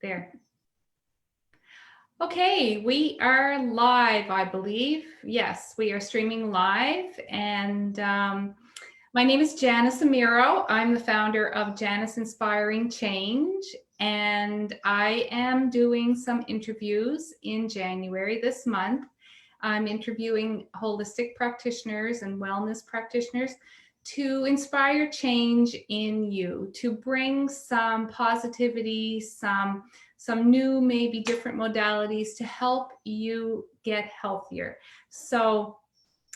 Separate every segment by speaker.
Speaker 1: There. Okay, we are live, I believe. Yes, we are streaming live. And my name is Janice Amiro. I'm the founder of Janice Inspiring Change. And I am doing some interviews in January this month. I'm interviewing holistic practitioners and wellness practitioners to inspire change in you, to bring some positivity, some new, maybe different modalities to help you get healthier. So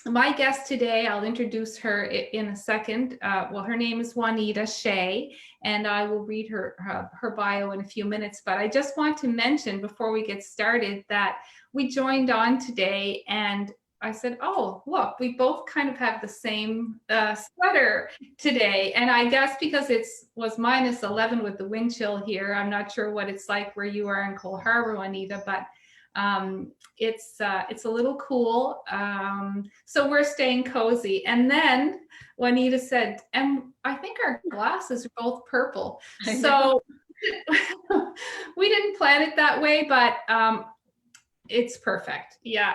Speaker 1: my guest today, I'll introduce her in a second. Well, her name is Juanita Shay, and I will read her bio in a few minutes. But I just want to mention before we get started that we joined on today, and I said, oh, look, we both kind of have the same sweater today. And I guess because it was minus 11 with the wind chill here, I'm not sure what it's like where you are in Cole Harbor, Juanita, but it's a little cool. So we're staying cozy. And then Juanita said, and I think our glasses are both purple. So we didn't plan it that way, but it's perfect. Yeah.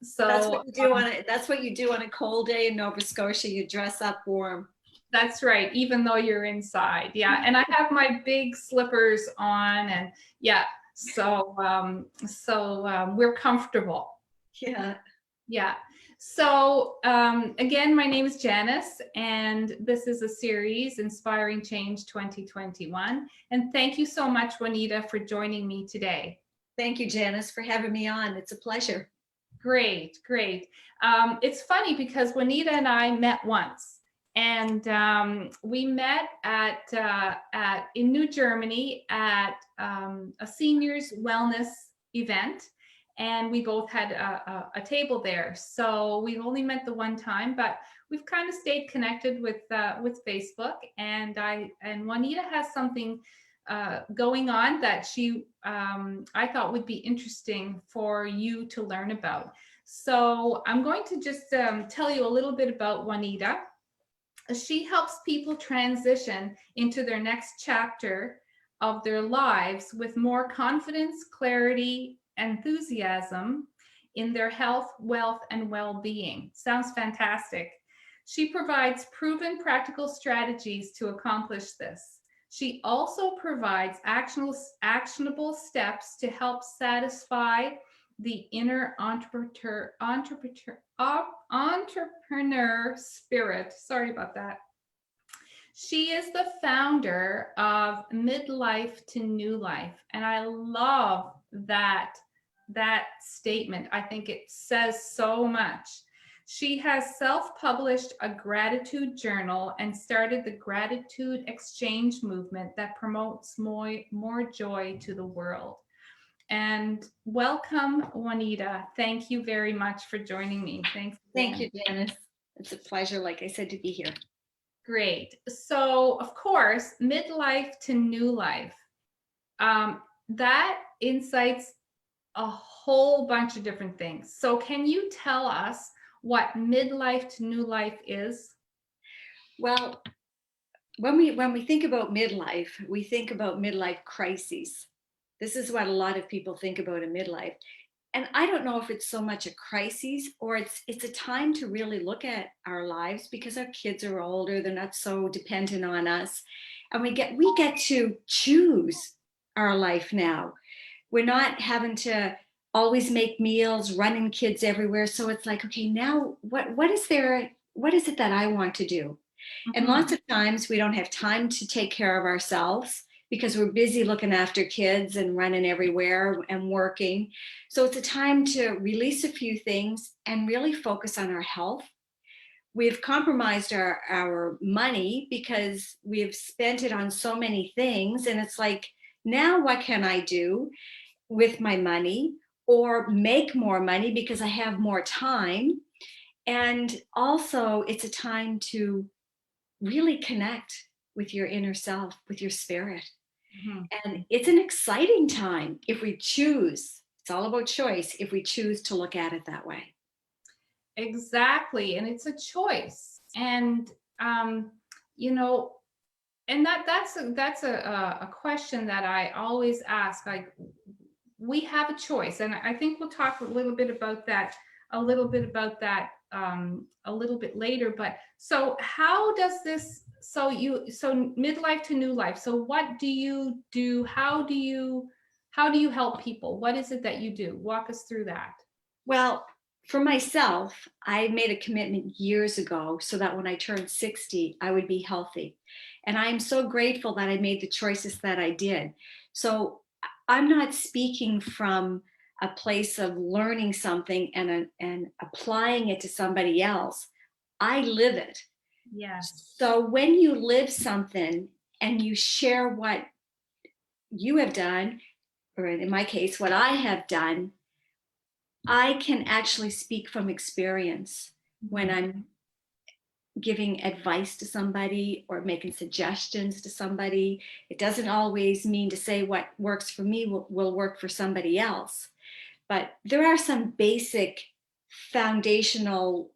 Speaker 1: So
Speaker 2: that's what you do that's what you do on a cold day in Nova Scotia. You dress up warm.
Speaker 1: That's right, even though you're inside. Yeah. And I have my big slippers on, and yeah. So we're comfortable. Yeah. So again, my name is Janice, and this is a series, Inspiring Change 2021. And thank you so much, Juanita, for joining me today.
Speaker 2: Thank you, Janice, for having me on. It's a pleasure.
Speaker 1: Great. It's funny because Juanita and I met once. And we met in New Germany at a seniors wellness event, and we both had a table there. So we only met the one time, but we've kind of stayed connected with Facebook. And Juanita has something going on that I thought would be interesting for you to learn about. So I'm going to just tell you a little bit about Juanita. She helps people transition into their next chapter of their lives with more confidence, clarity, enthusiasm in their health, wealth, and well-being. Sounds fantastic. She provides proven practical strategies to accomplish this. She also provides actionable steps to help satisfy the inner entrepreneur spirit. Sorry about that. She is the founder of Midlife to NewLife, and I love that statement. I think it says so much. She has self-published a gratitude journal and started the gratitude exchange movement that promotes more joy to the world. And welcome, Juanita. Thank you very much for joining me. Thanks.
Speaker 2: Thank you, Janice. It's a pleasure, like I said, to be here.
Speaker 1: Great. So, of course, Midlife to NewLife. That incites a whole bunch of different things. So can you tell us what Midlife to NewLife is?
Speaker 2: Well, when we think about midlife, we think about midlife crises. This is what a lot of people think about a midlife. And I don't know if it's so much a crisis or it's a time to really look at our lives because our kids are older, they're not so dependent on us. And we get to choose our life now. We're not having to always make meals, running kids everywhere. So it's like, okay, now what is it that I want to do? Mm-hmm. And lots of times we don't have time to take care of ourselves because we're busy looking after kids and running everywhere and working. So it's a time to release a few things and really focus on our health. We've compromised our money because we've spent it on so many things. And it's like, now what can I do with my money or make more money because I have more time? And also it's a time to really connect with your inner self, with your spirit. Mm-hmm. And it's an exciting time if we choose. It's all about choice if we choose to look at it that way.
Speaker 1: Exactly. And it's a choice. And, And that's a question that I always ask. Like, we have a choice, and I think we'll talk a little bit about that, a little bit later. But so, how does this? So midlife to new life. So, what do you do? How do you help people? What is it that you do? Walk us through that.
Speaker 2: Well, for myself, I made a commitment years ago so that when I turned 60, I would be healthy. And I'm so grateful that I made the choices that I did. So I'm not speaking from a place of learning something and applying it to somebody else. I live it.
Speaker 1: Yes.
Speaker 2: So when you live something and you share what you have done, or in my case, what I have done, I can actually speak from experience when
Speaker 1: Mhm.
Speaker 2: I'm giving advice to somebody or making suggestions to somebody. It doesn't always mean to say what works for me will work for somebody else. But there are some basic foundational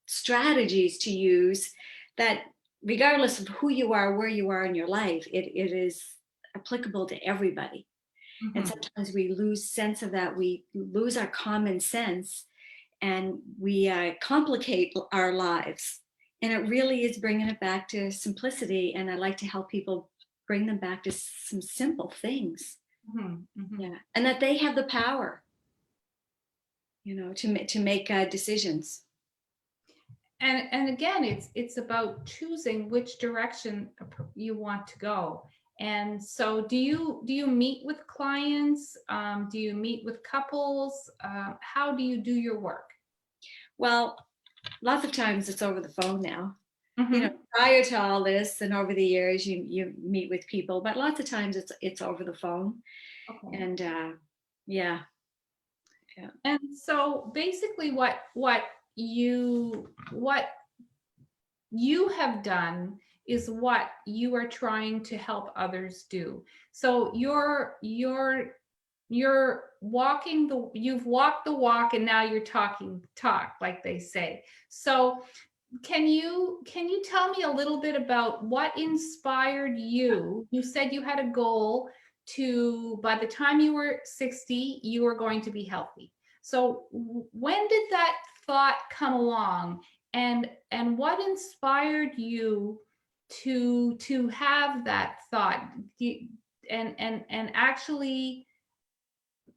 Speaker 2: strategies to use that, regardless of who you are, where you are in your life, it is applicable to everybody. And
Speaker 1: Mhm.
Speaker 2: sometimes we lose sense of that. We lose our common sense and we complicate our lives. And it really is bringing it back to simplicity. And I like to help people bring them back to some simple things.
Speaker 1: Mhm. Mhm.
Speaker 2: Yeah. And that they have the power, to make decisions.
Speaker 1: And again, it's about choosing which direction you want to go. And so, do you meet with clients? Do you meet with couples? How do you do your work?
Speaker 2: Well, lots of times it's over the phone now.
Speaker 1: Mm-hmm.
Speaker 2: Prior to all this and over the years, you meet with people, but lots of times it's over the phone.
Speaker 1: Okay.
Speaker 2: And yeah, yeah.
Speaker 1: And so, basically, what you have done is what you are trying to help others do. So you've walked the walk, and now you're talking talk, like they say. So can you tell me a little bit about what inspired you? You said you had a goal to, by the time you were 60, you were going to be healthy. So when did that thought come along, and what inspired you to have that thought, and actually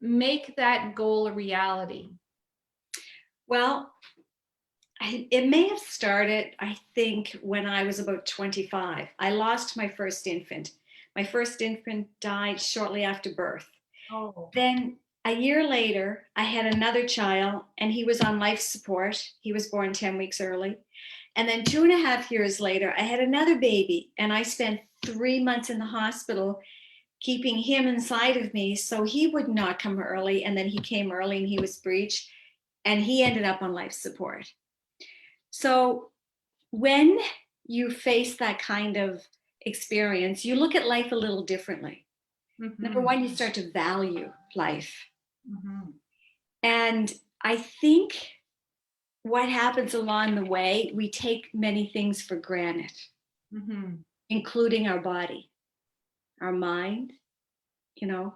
Speaker 1: make that goal a reality?
Speaker 2: Well, it may have started, I think, when I was about 25. I lost my first infant. My first infant died shortly after birth.
Speaker 1: Oh.
Speaker 2: Then a year later, I had another child, and he was on life support. He was born 10 weeks early. And then 2.5 years later, I had another baby, and I spent 3 months in the hospital keeping him inside of me so he would not come early. And then he came early and he was breech, and he ended up on life support. So when you face that kind of experience, you look at life a little differently. Number
Speaker 1: Mm-hmm.
Speaker 2: one, you start to value life.
Speaker 1: Mm-hmm.
Speaker 2: And I think what happens along the way, we take many things for granted,
Speaker 1: Mm-hmm.
Speaker 2: including our body, our mind, you know.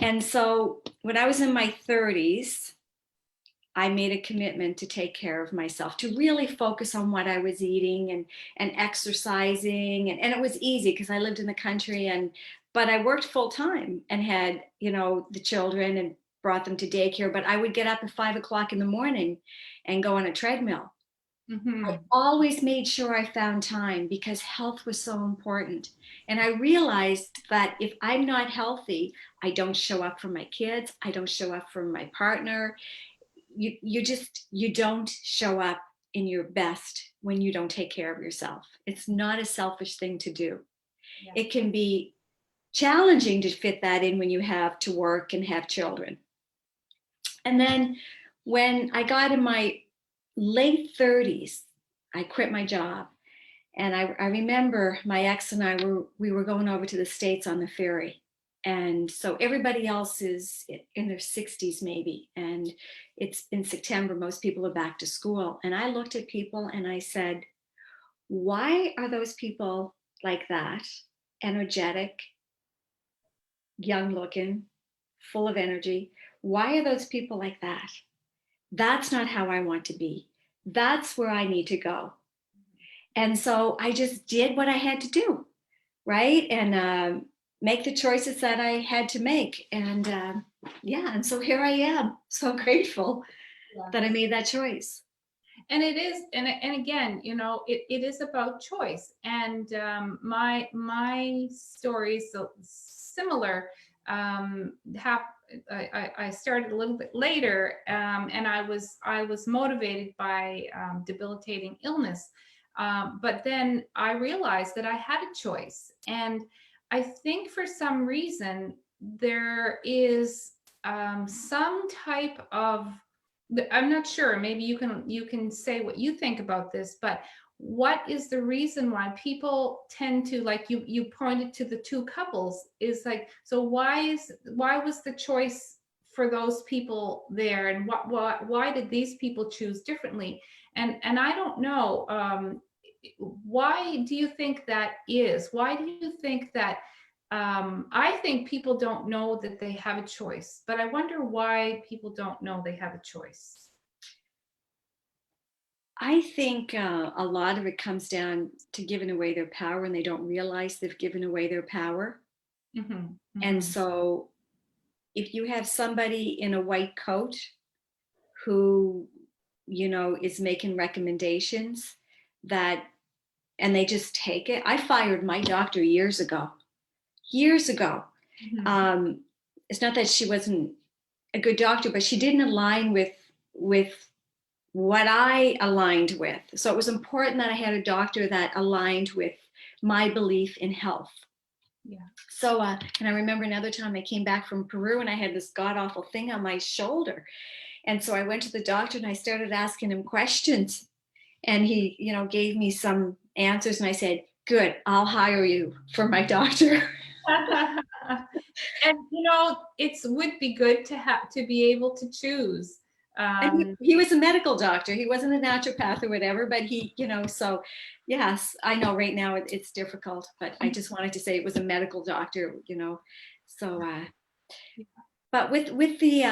Speaker 2: And so when I was in my 30s, I made a commitment to take care of myself, to really focus on what I was eating and exercising. And it was easy because I lived in the country, but I worked full time and had, the children and brought them to daycare. But I would get up at 5 o'clock in the morning and go on a treadmill. I
Speaker 1: Mm-hmm.
Speaker 2: always made sure I found time because health was so important. And I realized that if I'm not healthy, I don't show up for my kids, I don't show up for my partner. You don't show up in your best when you don't take care of yourself. It's not a selfish thing to do.
Speaker 1: Yeah.
Speaker 2: It can be challenging to fit that in when you have to work and have children. And then when I got in my late 30s, I quit my job. And I remember my ex and we were going over to the States on the ferry. And so everybody else is in their 60s maybe. And it's in September, most people are back to school. And I looked at people and I said, why are those people like that, energetic, young looking, full of energy. Why are those people like that? That's not how I want to be. That's where I need to go. And so I just did what I had to do, right? And make the choices that I had to make. And yeah, and so here I am, so grateful that I made that choice.
Speaker 1: And it is, and again, you know, it is about choice. And my story is so similar. I started a little bit later, and I was motivated by debilitating illness, but then I realized that I had a choice. And I think for some reason there is some type of, I'm not sure. Maybe you can say what you think about this, but what is the reason why people tend to, like you pointed to the two couples, is like, so why was the choice for those people there, and why did these people choose differently? And I don't know, why do you think that is? Why do you think that, I think people don't know that they have a choice, but I wonder why people don't know they have a choice.
Speaker 2: I think a lot of it comes down to giving away their power and they don't realize they've given away their power.
Speaker 1: Hmm.
Speaker 2: And
Speaker 1: Hmm.
Speaker 2: so if you have somebody in a white coat who, is making recommendations that, and they just take it. I fired my doctor years ago, years ago.
Speaker 1: Hmm.
Speaker 2: Um, it's not that she wasn't a good doctor, but she didn't align with what I aligned with. So it was important that I had a doctor that aligned with my belief in health.
Speaker 1: Yeah.
Speaker 2: So, and I remember another time I came back from Peru and I had this god awful thing on my shoulder. And so I went to the doctor and I started asking him questions. And he, gave me some answers. And I said, good, I'll hire you for my doctor.
Speaker 1: And it would be good to have to be able to choose.
Speaker 2: And he,
Speaker 1: Um,
Speaker 2: he was a medical doctor. He wasn't a naturopath or whatever, but he, so yes, I know right now it's difficult, but I just wanted to say it was a medical doctor. So, but with the,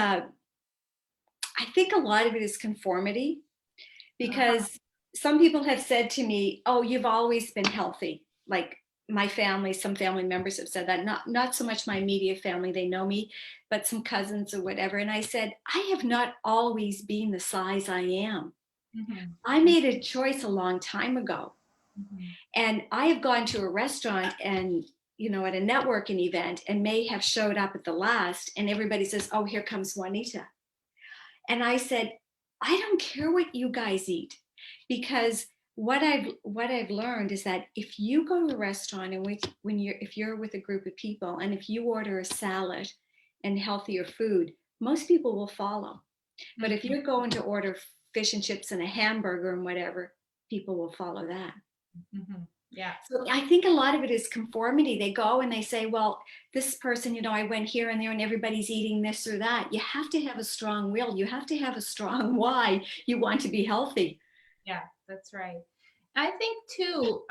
Speaker 2: I think a lot of it is conformity
Speaker 1: uh-huh.
Speaker 2: because some people have said to me, oh, you've always been healthy. Like my family, some family members have said that, not so much my immediate family, they know me, but some cousins or whatever. And I said, I have not always been the size I am.
Speaker 1: Mhm.
Speaker 2: I made a choice a long time ago.
Speaker 1: Mhm.
Speaker 2: And I have gone to a restaurant and, at a networking event and may have showed up at the last and everybody says, oh, here comes Juanita. And I said, I don't care what you guys eat because what I've learned is that if you go to a restaurant and if you're with a group of people and if you order a salad and healthier food, most people will follow. But if
Speaker 1: Mhm.
Speaker 2: you're going to order fish and chips and a hamburger and whatever, people will follow that.
Speaker 1: Mhm. Yeah.
Speaker 2: So I think a lot of it is conformity. They go and they say, well, this person, I went here and there and everybody's eating this or that. You have to have a strong will. You have to have a strong why you want to be healthy.
Speaker 1: Yeah, that's right. I think too,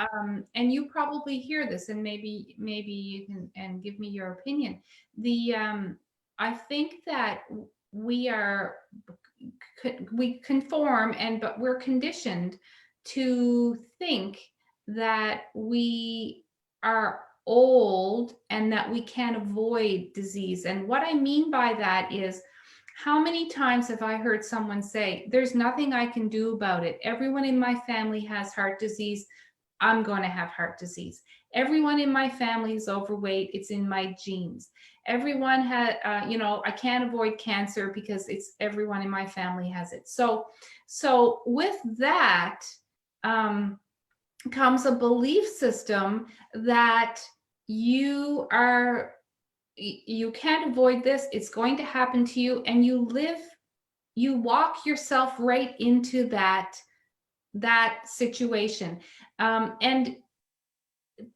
Speaker 1: and you probably hear this, and maybe you can and give me your opinion. The I think that we are we conform, and but we're conditioned to think that we are old and that we can't avoid disease. And what I mean by that is, how many times have I heard someone say, there's nothing I can do about it? Everyone in my family has heart disease. I'm going to have heart disease. Everyone in my family is overweight. It's in my genes. Everyone had, I can't avoid cancer because it's everyone in my family has it. So with that um, comes a belief system that you are you can't avoid this, it's going to happen to you, and you walk yourself right into that situation. And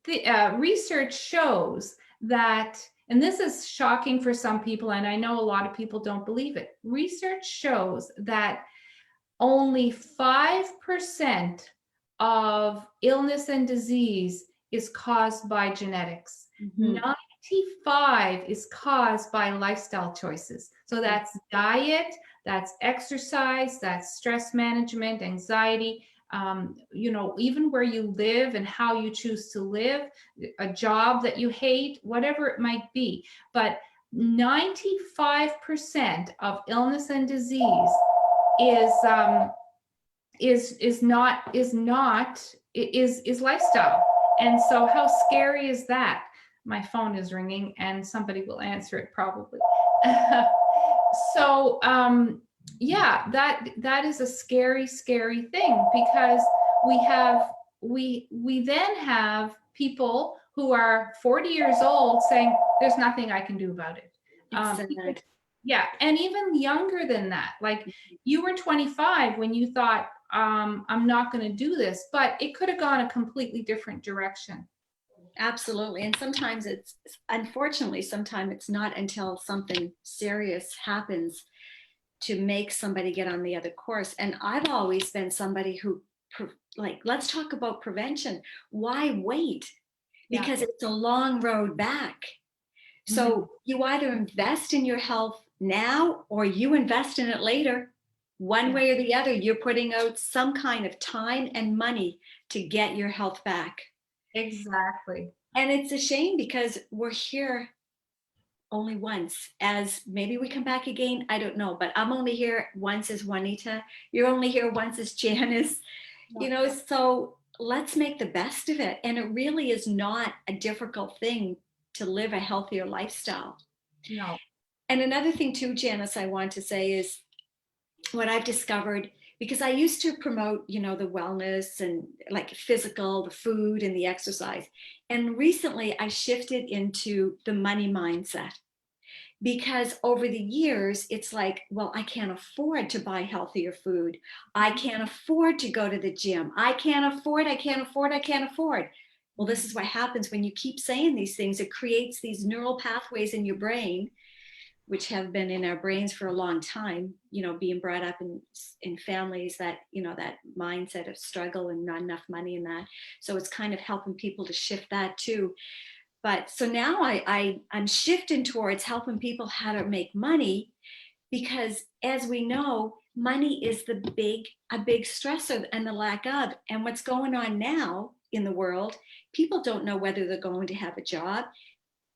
Speaker 1: the research shows that, and this is shocking for some people, and I know a lot of people don't believe it. Research shows that only 5% of illness and disease is caused by genetics.
Speaker 2: Mhm.
Speaker 1: 95 is caused by lifestyle choices. So that's diet, that's exercise, that's stress management, anxiety, even where you live and how you choose to live, a job that you hate, whatever it might be. But 95% of illness and disease is lifestyle. And so how scary is that? My phone is ringing and somebody will answer it probably. So yeah, that is a scary, scary thing, because we then have people who are 40 years old saying there's nothing I can do about it.
Speaker 2: It's
Speaker 1: People,
Speaker 2: sad.
Speaker 1: yeah, and even younger than that, like you were 25 when you thought, I'm not going to do this, but it could have gone a completely different direction.
Speaker 2: Absolutely. And sometimes it's, unfortunately, sometimes it's not until something serious happens to make somebody get on the other course. And I've always been somebody who, like, let's talk about prevention. Why wait?
Speaker 1: Yeah.
Speaker 2: Because it's a long road back. So you either invest in your health now or you invest in it later. One way or the other, you're putting out some kind of time and money to get your health back.
Speaker 1: Exactly.
Speaker 2: And it's a shame because we're here only once. As maybe we come back again, I don't know, but I'm only here once as Juanita. You're only here once as Janice. So let's make the best of it. And it really is not a difficult thing to live a healthier lifestyle.
Speaker 1: No.
Speaker 2: And another thing too, Janice, I want to say is what I've discovered, because I used to promote, the wellness and like physical, the food and the exercise. And recently I shifted into the money mindset, because over the years, it's like, well, I can't afford to buy healthier food. I can't afford to go to the gym. I can't afford. Well, this is what happens when you keep saying these things. It creates these neural pathways in your brain, which have been in our brains for a long time, being brought up in families that, that mindset of struggle and not enough money and that. So it's kind of helping people to shift that too. But so now I'm shifting towards helping people how to make money, because as we know, money is a big stressor and the lack of. And what's going on now in the world, people don't know whether they're going to have a job.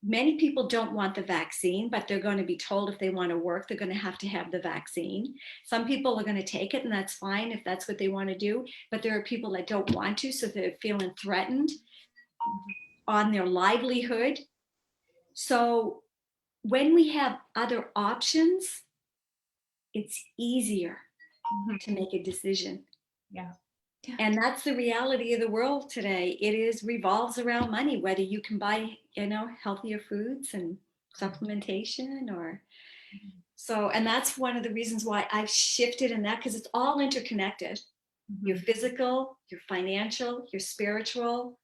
Speaker 2: Many people don't want the vaccine, but they're going to be told if they want to work, they're going to have the vaccine. Some people are going to take it, and that's fine if that's what they want to do. But there are people that don't want to, so they're feeling threatened on their livelihood. So when we have other options, it's easier to make a decision.
Speaker 1: Yeah.
Speaker 2: And that's the reality of the world today. Revolves around money, whether you can buy, healthier foods and supplementation or so. And that's one of the reasons why I've shifted in that, because it's all interconnected. Your physical, your financial, your spiritual,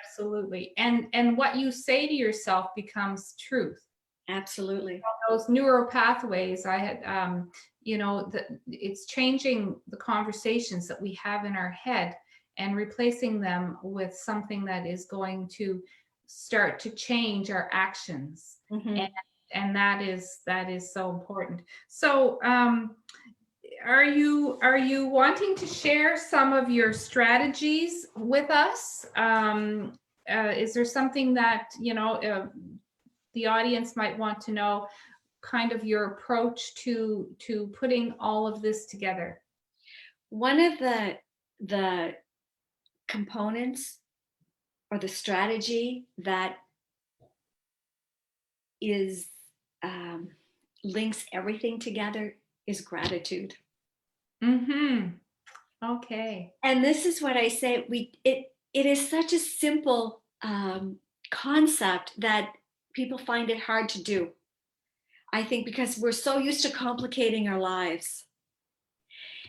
Speaker 1: Absolutely. And what you say to yourself becomes truth.
Speaker 2: Absolutely.
Speaker 1: Those neural pathways, I had, it's changing the conversations that we have in our head and replacing them with something that is going to start to change our actions.
Speaker 2: Mm-hmm.
Speaker 1: And that is so important. So, are you wanting to share some of your strategies with us? Is there something that the audience might want to know, kind of your approach to putting all of this together?
Speaker 2: One of the components or the strategy that is links everything together is gratitude.
Speaker 1: Mm-hmm. Okay.
Speaker 2: And this is what I say, it is such a simple concept that people find it hard to do. I think because we're so used to complicating our lives.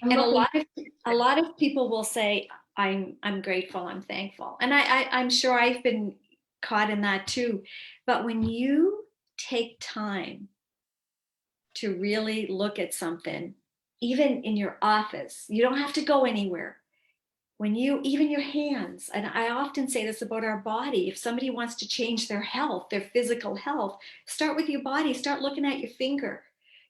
Speaker 1: I'm
Speaker 2: And
Speaker 1: looking.
Speaker 2: a lot of people will say, I'm grateful, I'm thankful. And I'm sure I've been caught in that too. But when you take time to really look at something, even in your office, you don't have to go anywhere. when you, even your hands, and I often say this about our body, if somebody wants to change their health, their physical health, start with your body, start looking at your finger.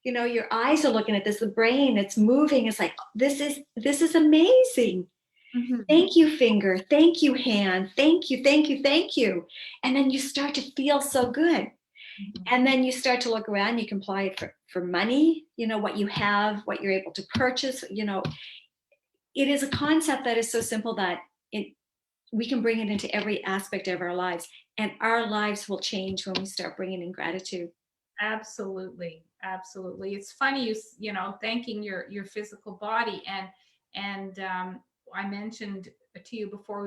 Speaker 2: You know, your eyes are looking at this, the brain, it's moving. It's like, this is amazing.
Speaker 1: Mhm.
Speaker 2: Thank you, finger. Thank you, hand. Thank you, thank you, thank you. And then you start to feel so good.
Speaker 1: Mhm.
Speaker 2: And then you start to look around, you can apply it for money, you know, what you have, what you're able to purchase, you know. It is a concept that is so simple that it we can bring it into every aspect of our lives, and our lives will change when we start bringing in gratitude.
Speaker 1: Absolutely, absolutely. It's funny you know, thanking your physical body, and I mentioned to you before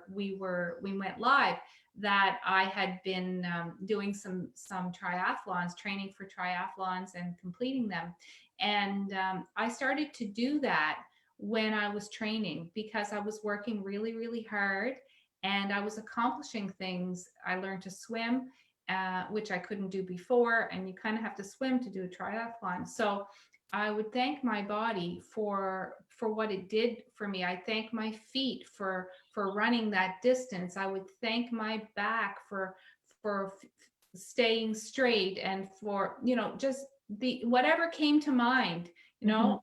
Speaker 1: we went live that I had been doing some triathlons, training for triathlons and completing them, and I started to do that when I was training because I was working really hard and I was accomplishing things. I learned to swim, which I couldn't do before. And you kind of have to swim to do a triathlon. So I would thank my body for what it did for me. I thank my feet for running that distance. I would thank my back for staying straight and for, you know, just the whatever came to mind, you
Speaker 2: Mhm,
Speaker 1: know.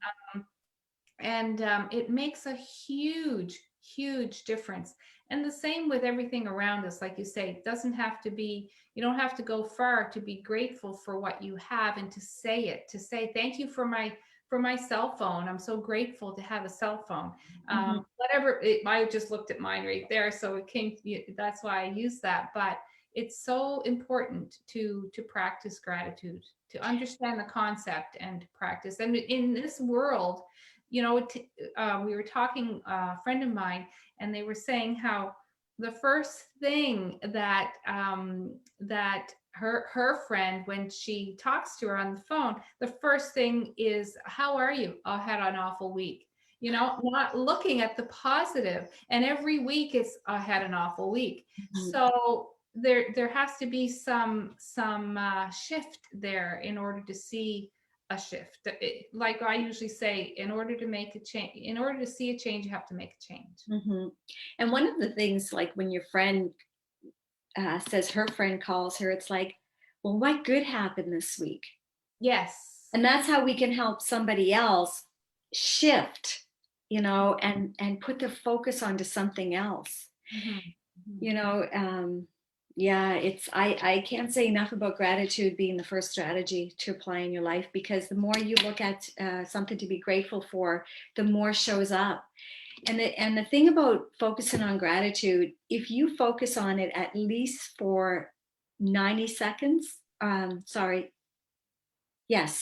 Speaker 1: And it makes a huge difference. And the same with everything around us. Like you say, it doesn't have to be, you don't have to go far to be grateful for what you have and to say it, to say thank you for my cell phone. I'm so grateful to have a cell phone.
Speaker 2: mhm,
Speaker 1: Whatever it, I just looked at mine right there, so it came, that's why I use that. But it's so important to practice gratitude, to understand the concept and to practice. And in this world, you know, we were talking, a friend of mine, and they were saying how the first thing that that her friend, when she talks to her on the phone, the first thing is, "How are you?" "I had an awful week." You know, not looking at the positive. And every week it's, "I had an awful week."
Speaker 2: mhm.
Speaker 1: So there has to be some shift there in order to see a shift. Like I usually say, in order to make a change, in order to see a change, you have to make a change.
Speaker 2: Mhm. And one of the things, like when your friend says her friend calls her, it's like, well, what good happened this week?
Speaker 1: Yes.
Speaker 2: And that's how we can help somebody else shift, you know, and put their focus onto something else.
Speaker 1: Mhm. Mhm.
Speaker 2: You know, yeah, it's I can't say enough about gratitude being the first strategy to apply in your life, because the more you look at something to be grateful for, the more shows up. And the thing about focusing on gratitude, if you focus on it at least for 90 seconds, sorry, yes,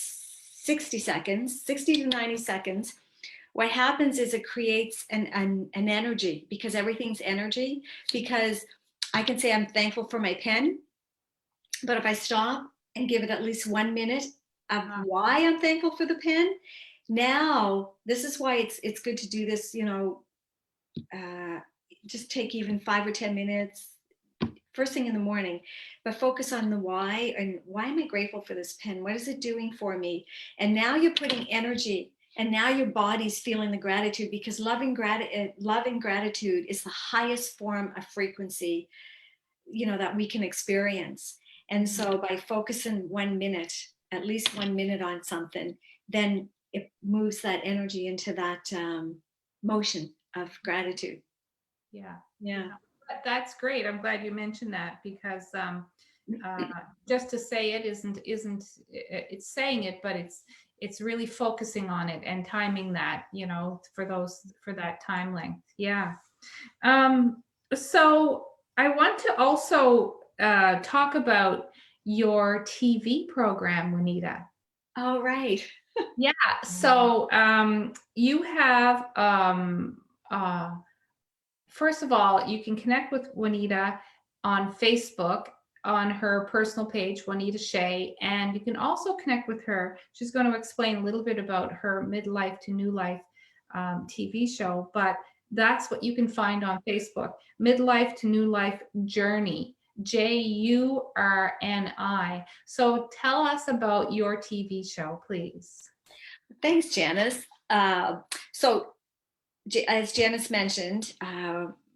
Speaker 2: 60 seconds, 60 to 90 seconds, what happens is it creates an energy, because everything's energy. Because I can say I'm thankful for my pen, but if I stop and give it at least 1 minute of
Speaker 1: Uh,
Speaker 2: why I'm thankful for the pen, now this is why it's good to do this, you know, uh, just take even 5 or 10 minutes first thing in the morning, but focus on the why. And why am I grateful for this pen? What is it doing for me? And now you're putting energy, and now your body's feeling the gratitude, because loving gratitude is the highest form of frequency, you know, that we can experience. And
Speaker 1: mhm.
Speaker 2: so by focusing 1 minute, at least 1 minute on something, then it moves that energy into that motion of gratitude.
Speaker 1: Yeah. Yeah.
Speaker 2: Yeah.
Speaker 1: That's great. I'm glad you mentioned that because uh, just to say it isn't it's saying it, but it's really focusing on it and timing that, you know, for that time length. Yeah. Um, so I want to also talk about your TV program, Juanita.
Speaker 2: Oh, right.
Speaker 1: Yeah. So you have uh, first of all, you can connect with Juanita on Facebook on her personal page, Juanita Shay, and you can also connect with her. She's going to explain a little bit about her Midlife to New Life TV show, but that's what you can find on Facebook. Midlife to New Life Journey, JURNI. So tell us about your TV show, please.
Speaker 2: Thanks, Janice. So as Janice mentioned,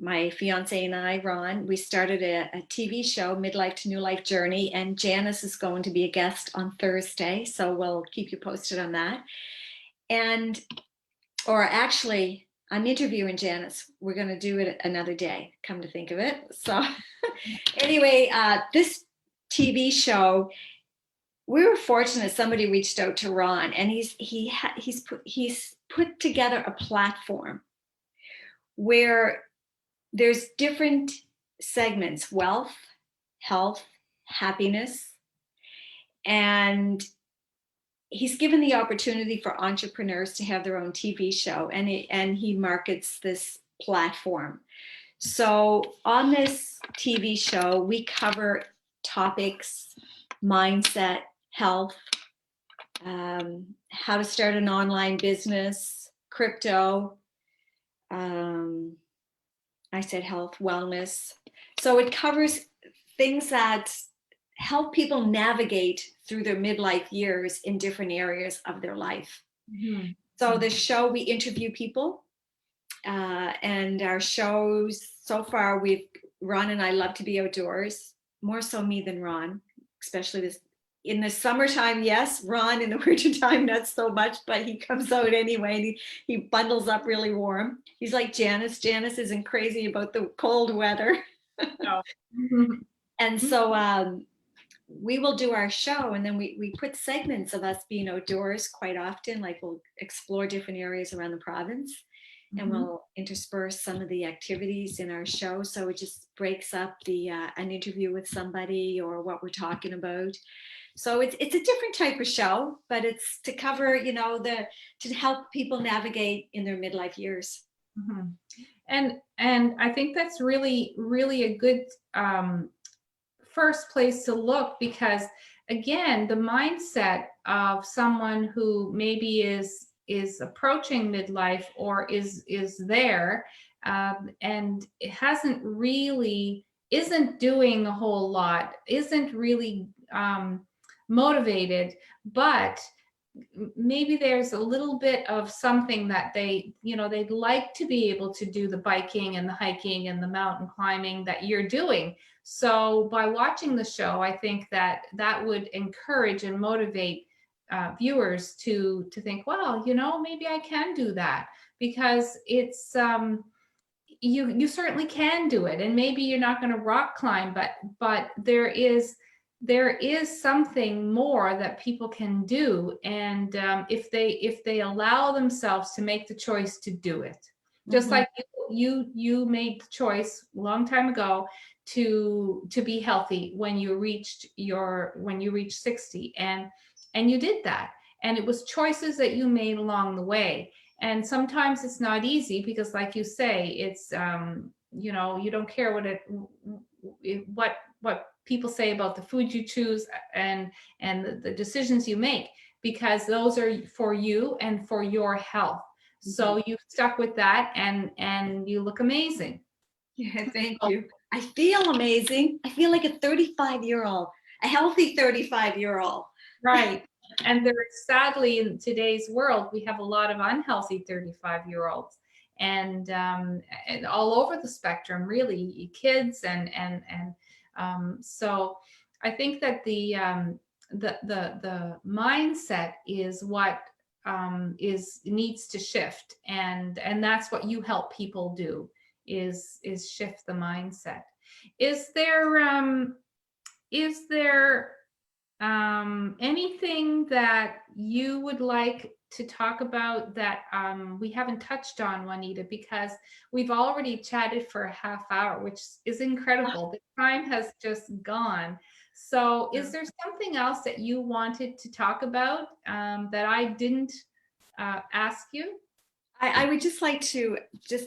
Speaker 2: my fiance and I, Ron, we started a TV show, Midlife to New Life Journey, and Janice is going to be a guest on Thursday, so we'll keep you posted on that. And, or actually, I'm interviewing Janice. We're going to do it another day, come to think of it. So anyway, this TV show, we were fortunate somebody reached out to Ron, and he's put together a platform where there's different segments: wealth, health, happiness, and he's given the opportunity for entrepreneurs to have their own TV show, and he markets this platform. So on this TV show, we cover topics: mindset, health, how to start an online business, crypto, I said health, wellness. So it covers things that help people navigate through their midlife years in different areas of their life. Mm-hmm. So the show, we interview people, and our shows so far, Ron and I love to be outdoors, more so me than Ron, especially this in the summertime. Yes, Ron, in the wintertime not so much, but he comes out anyway, and he bundles up really warm. He's like Janice. Janice isn't crazy about the cold weather. No. And so we will do our show, and then we put segments of us being outdoors quite often. Like, we'll explore different areas around the province, and we'll intersperse some of the activities in our show. So it just breaks up an interview with somebody or what we're talking about. So it's a different type of show, but it's to cover, to help people navigate in their midlife years.
Speaker 1: Mm-hmm. And I think that's really, really a good first place to look, because again, the mindset of someone who maybe is approaching midlife or is there, and it isn't doing a whole lot, isn't really motivated, but maybe there's a little bit of something that they'd like to be able to do, the biking and the hiking and the mountain climbing that you're doing. So by watching the show, I think that would encourage and motivate viewers to think, well, maybe I can do that, because it's you certainly can do it. And maybe you're not going to rock climb, but there is something more that people can do, and if they allow themselves to make the choice to do it, just like you made the choice a long time ago to be healthy when you reached 60, and you did that, and it was choices that you made along the way. And sometimes it's not easy, because like you say, it's you don't care what people say about the food you choose and the decisions you make, because those are for you and for your health. So you stuck with that, and you look amazing.
Speaker 2: Yeah, thank you. I feel amazing. I feel like a 35-year-old, a healthy 35-year-old.
Speaker 1: Right. And sadly, in today's world, we have a lot of unhealthy 35-year-olds, and all over the spectrum, really, kids and so I think that the mindset is what needs to shift, and that's what you help people do, is shift the mindset. Is there anything that you would like to talk about that we haven't touched on, Juanita? Because we've already chatted for a half hour, which is incredible. The time has just gone. So is there something else that you wanted to talk about that I didn't ask you?
Speaker 2: I would just like to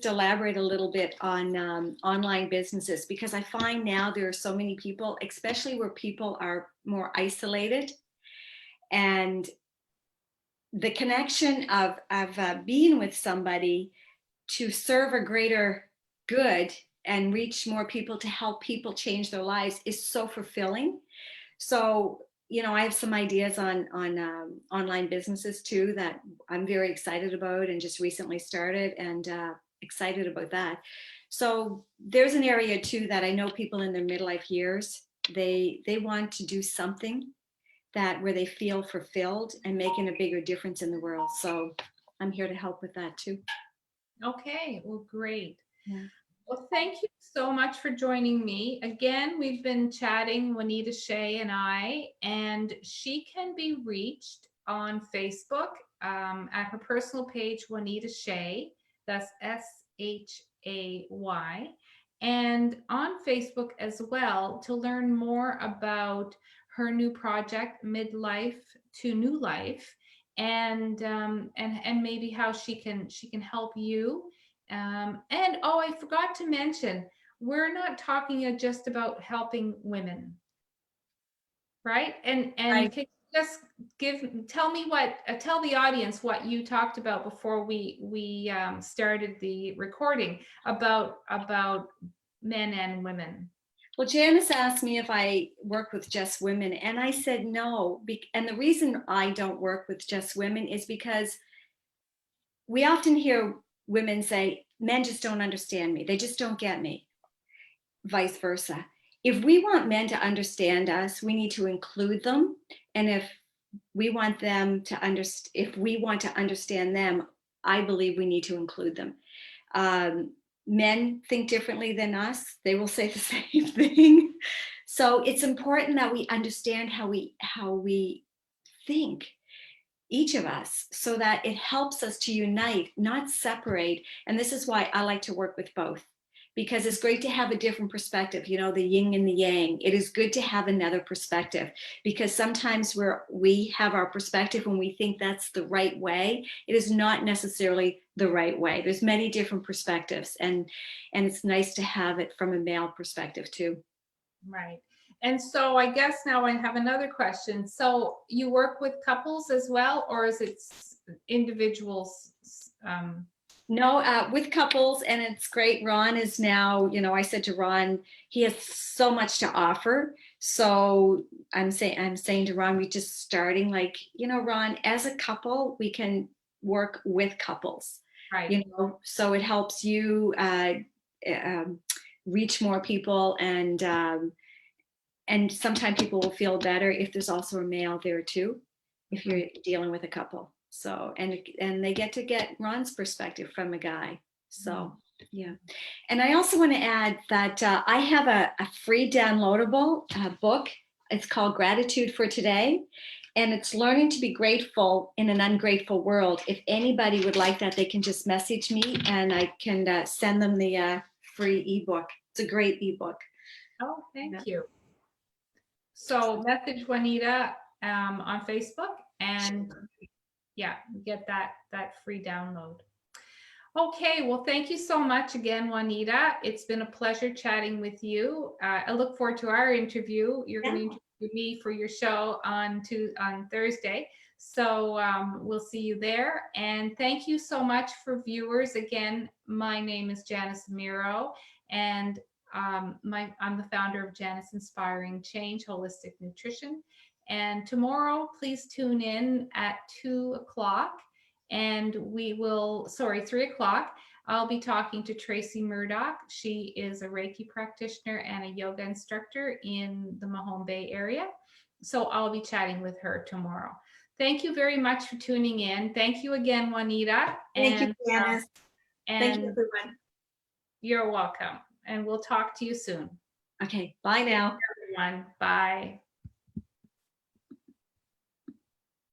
Speaker 2: elaborate a little bit on online businesses, because I find now there are so many people, especially where people are more isolated, and the connection of being with somebody to serve a greater good and reach more people, to help people change their lives, is so fulfilling. So I have some ideas on online businesses too that I'm very excited about and just recently started, and excited about that. So there's an area too that I know people in their midlife years, they want to do something that where they feel fulfilled and making a bigger difference in the world. So I'm here to help with that too.
Speaker 1: Okay, well, great.
Speaker 2: Yeah.
Speaker 1: Well, thank you so much for joining me. Again, we've been chatting, Juanita Shay and I, and she can be reached on Facebook at her personal page, Juanita Shay. That's Shay. And on Facebook as well to learn more about her new project, Midlife to New Life, and maybe how she can help you. And oh, I forgot to mention, we're not talking just about helping women, right? And
Speaker 2: Right.
Speaker 1: can you just tell the audience what you talked about before we started the recording about men and women.
Speaker 2: Well, Janice asked me if I work with just women, and I said no. And the reason I don't work with just women is because we often hear women say, men just don't understand me. They just don't get me, vice versa. If we want men to understand us, we need to include them. And if we want them to understand, if we want to understand them, I believe we need to include them. Um, Men think differently than us. They will say the same thing. So it's important that we understand how we think, each of us, so that it helps us to unite, not separate. And this is why I like to work with both, because it's great to have a different perspective, the yin and the yang. It is good to have another perspective, because sometimes we have our perspective and we think that's the right way. It is not necessarily the right way. There's many different perspectives, and it's nice to have it from a male perspective too.
Speaker 1: Right. And so I guess now I have another question. So you work with couples as well, or is it individuals?
Speaker 2: No, with couples, and it's great. Ron is now, I said to Ron, he has so much to offer. So I'm saying to Ron, we just starting, like, Ron, as a couple, we can work with couples,
Speaker 1: Right.
Speaker 2: so it helps you um, reach more people, and sometimes people will feel better if there's also a male there too, if you're dealing with a couple. So, and they get Ron's perspective from a guy. So, yeah. And I also want to add that I have a free downloadable book. It's called Gratitude for Today, and it's learning to be grateful in an ungrateful world. If anybody would like that, they can just message me, and I can send them the free ebook. It's a great ebook.
Speaker 1: Oh,
Speaker 2: Yeah.
Speaker 1: thank you. So message Juanita on Facebook, and yeah, get that free download. Okay, well, thank you so much again, Juanita. It's been a pleasure chatting with you. I look forward to our interview. You're going to interview me for your show on Thursday. So we'll see you there. And thank you so much for viewers. Again, my name is Janice Miro, and I'm the founder of Janice Inspiring Change Holistic Nutrition. And tomorrow, please tune in at 2:00. And 3:00. I'll be talking to Tracy Murdoch. She is a Reiki practitioner and a yoga instructor in the Mahone Bay area. So I'll be chatting with her tomorrow. Thank you very much for tuning in. Thank you again, Juanita.
Speaker 2: Thank you, Janice. Thank you,
Speaker 1: And
Speaker 2: everyone.
Speaker 1: you're welcome. And we'll talk to you soon.
Speaker 2: Okay, bye now.
Speaker 1: Everyone, bye.